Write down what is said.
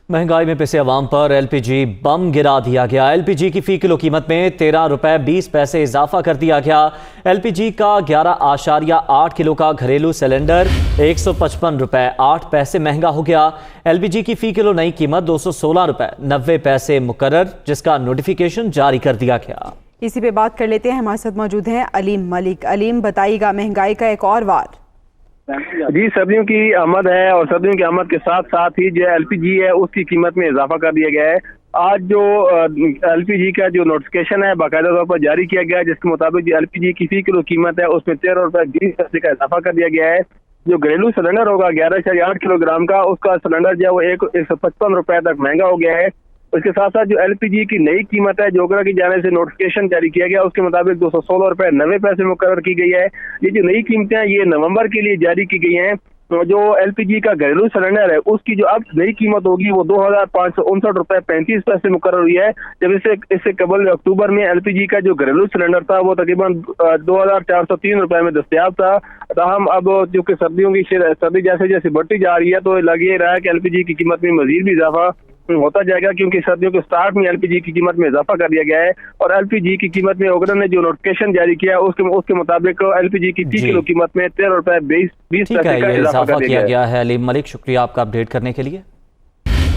महंगाई में पिसे अवाम पर एलपीजी बम गिरा दिया गया। एलपीजी की फी किलो कीमत में 13 रुपए 20 पैसे इजाफा कर दिया गया। एलपीजी का 11.8 किलो का घरेलू सिलेंडर 155 रुपए 8 पैसे महंगा हो गया। एलपीजी की फी किलो नई कीमत 216 रुपए 90 पैसे मुकर्रर, जिसका नोटिफिकेशन जारी कर दिया गया। इसी पे बात कर लेते हैं, हमारे साथ मौजूद हैं अलीम मलिक। अलीम, बताइएगा महंगाई का एक और वार। जी, सर्दियों की आमद है और सर्दियों की आमद के साथ साथ ही जो एलपीजी है उसकी कीमत में इजाफा कर दिया गया है। आज जो एलपीजी का जो नोटिफिकेशन है बाकायदा तौर पर जारी किया गया है, जिसके मुताबिक जो एलपीजी की फी किलो कीमत है उसमें 13 रुपए 20 पैसे का इजाफा कर दिया गया है। जो घरेलू सिलेंडर होगा 11.8 किलोग्राम का, उसका सिलेंडर जो है वो 155 रुपए तक महंगा हो गया है। उसके साथ साथ जो एलपीजी की नई कीमत है जोगरा की जाने से नोटिफिकेशन जारी किया गया, उसके मुताबिक 216 रुपए 90 पैसे मुकर्रर की गई है। ये जो नई कीमतें हैं ये नवंबर के लिए जारी की गई हैं। तो जो एलपीजी का घरेलू सिलेंडर है उसकी जो अब नई कीमत होगी वो 2559 रुपए 35 पैसे मुकर्रर हुई है। जब इससे कबल अक्टूबर में एलपीजी का जो घरेलू सिलेंडर था वो तकरीबन 2403 रुपए में दस्तयाब था। ताहम अब जो कि सर्दी जैसे जैसे बढ़ती जा रही है तो लग ये रहा है कि एलपीजी की कीमत में मजीद भी इजाफा होता जाएगा, क्योंकि सर्दियों के स्टार्ट में एलपीजी की कीमत में इजाफा कर दिया गया है। और एलपीजी की कीमत में ओगरा ने जो नोटिफिकेशन जारी किया उसके मुताबिक एलपीजी की 30 किलो कीमत में 13 रुपए 20 पैसे का इजाफा किया गया है। अलीम मलिक, शुक्रिया आपका अपडेट करने के लिए।